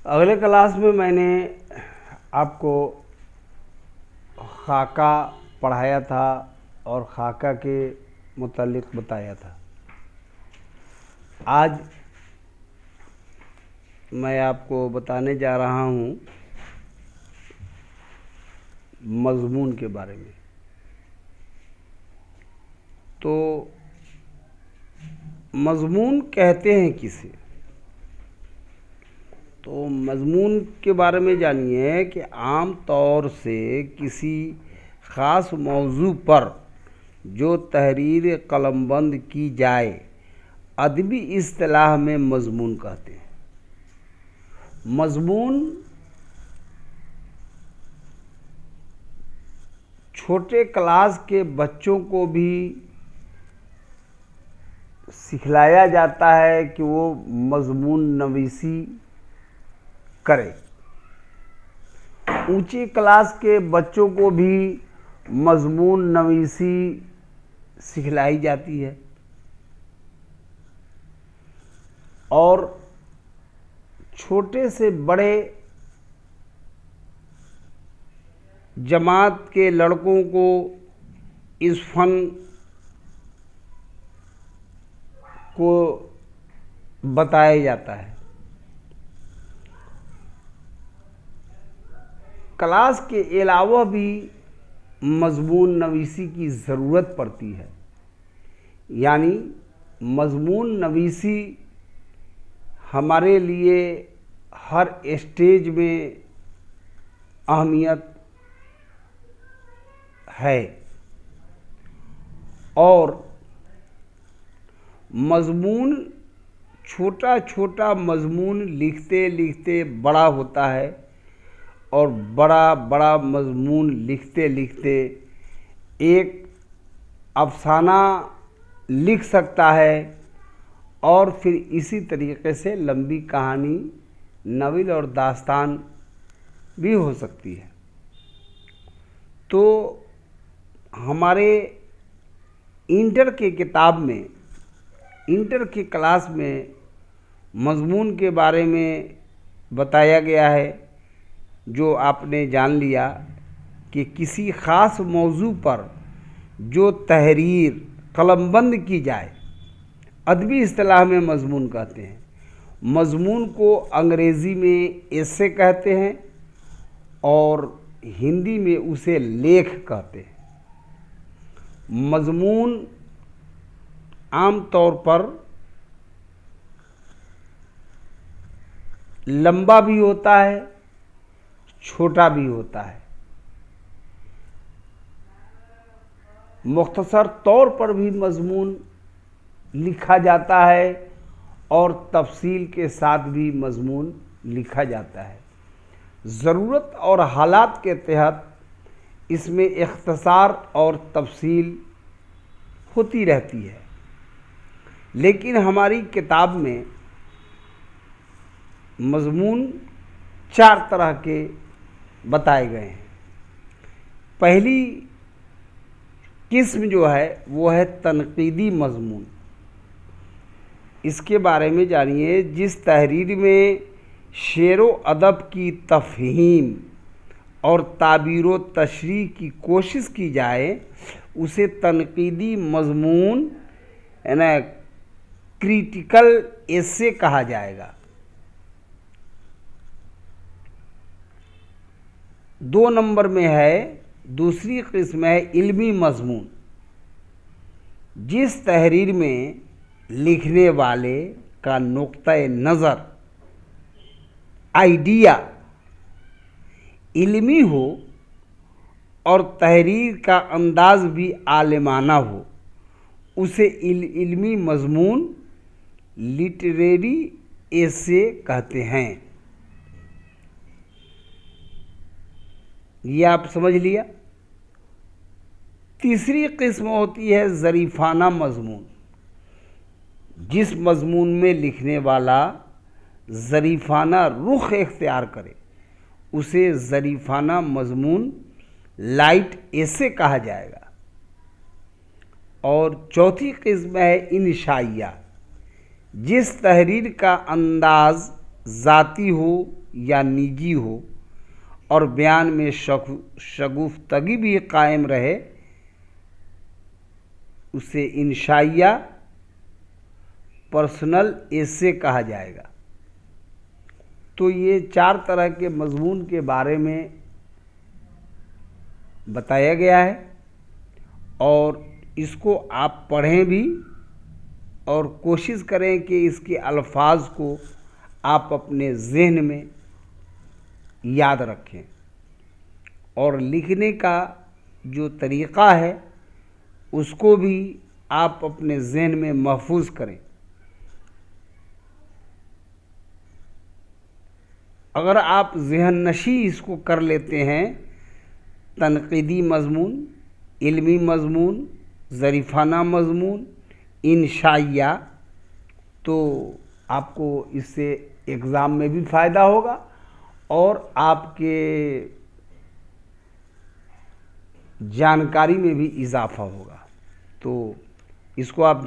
اگلے کلاس میں نے آپ کو خاکہ پڑھایا تھا اور خاکہ کے متعلق بتایا تھا۔ آج میں آپ کو بتانے جا رہا ہوں مضمون کے بارے میں۔ تو مضمون کہتے ہیں کسے؟ تو مضمون کے بارے میں جانیے کہ عام طور سے کسی خاص موضوع پر جو تحریر قلم بند کی جائے ادبی اصطلاح میں مضمون کہتے ہیں۔ مضمون چھوٹے کلاس کے بچوں کو بھی سکھلایا جاتا ہے کہ وہ مضمون نویسی کرے۔ اونچی کلاس کے بچوں کو بھی مضمون نویسی سکھلائی جاتی ہے، اور چھوٹے سے بڑے جماعت کے لڑکوں کو اس فن کو بتایا جاتا ہے۔ کلاس کے علاوہ بھی مضمون نویسی کی ضرورت پڑتی ہے، یعنی مضمون نویسی ہمارے لیے ہر اسٹیج میں اہمیت ہے، اور مضمون چھوٹا چھوٹا مضمون لکھتے لکھتے بڑا ہوتا ہے، اور بڑا بڑا مضمون لکھتے لکھتے ایک افسانہ لکھ سکتا ہے، اور پھر اسی طریقے سے لمبی کہانی، ناول اور داستان بھی ہو سکتی ہے۔ تو ہمارے انٹر کے کتاب میں، انٹر کی کلاس میں مضمون کے بارے میں بتایا گیا ہے، جو آپ نے جان لیا کہ کسی خاص موضوع پر جو تحریر قلم بند کی جائے ادبی اصطلاح میں مضمون کہتے ہیں۔ مضمون کو انگریزی میں ایسے کہتے ہیں اور ہندی میں اسے لیکھ کہتے ہیں۔ مضمون عام طور پر لمبا بھی ہوتا ہے، چھوٹا بھی ہوتا ہے، مختصر طور پر بھی مضمون لکھا جاتا ہے، اور تفصیل کے ساتھ بھی مضمون لکھا جاتا ہے۔ ضرورت اور حالات کے تحت اس میں اختصار اور تفصیل ہوتی رہتی ہے، لیکن ہماری کتاب میں مضمون 4 طرح کے بتائے گئے ہیں۔ پہلی قسم جو ہے وہ ہے تنقیدی مضمون۔ اس کے بارے میں جانیے، جس تحریر میں شعر و ادب کی تفہیم اور تعبیر و تشریح کی کوشش کی جائے اسے تنقیدی مضمون یعنی کریٹیکل ایسے کہا جائے گا۔ 2 نمبر میں ہے، دوسری قسم ہے علمی مضمون۔ جس تحریر میں لکھنے والے کا نقطۂ نظر، آئیڈیا علمی ہو اور تحریر کا انداز بھی عالمانہ ہو، اسے علمی مضمون لٹریری ایسے کہتے ہیں۔ یہ آپ سمجھ لیا۔ تیسری قسم ہوتی ہے ظریفانہ مضمون۔ جس مضمون میں لکھنے والا ظریفانہ رخ اختیار کرے اسے ظریفانہ مضمون لائٹ ایسے کہا جائے گا۔ اور چوتھی قسم ہے انشائیہ۔ جس تحریر کا انداز ذاتی ہو یا نجی ہو اور بیان میں شگفتگی بھی قائم رہے اسے انشائیہ پرسنل ایسے کہا جائے گا۔ تو یہ 4 طرح کے مضمون کے بارے میں بتایا گیا ہے، اور اس کو آپ پڑھیں بھی اور کوشش کریں کہ اس کے الفاظ کو آپ اپنے ذہن میں یاد رکھیں، اور لکھنے کا جو طریقہ ہے اس کو بھی آپ اپنے ذہن میں محفوظ کریں۔ اگر آپ ذہن نشی اس کو کر لیتے ہیں، تنقیدی مضمون، علمی مضمون، ظریفانہ مضمون، انشائیہ، تو آپ کو اس سے ایگزام میں بھی فائدہ ہوگا اور آپ کے جانکاری میں بھی اضافہ ہوگا۔ تو اس کو آپ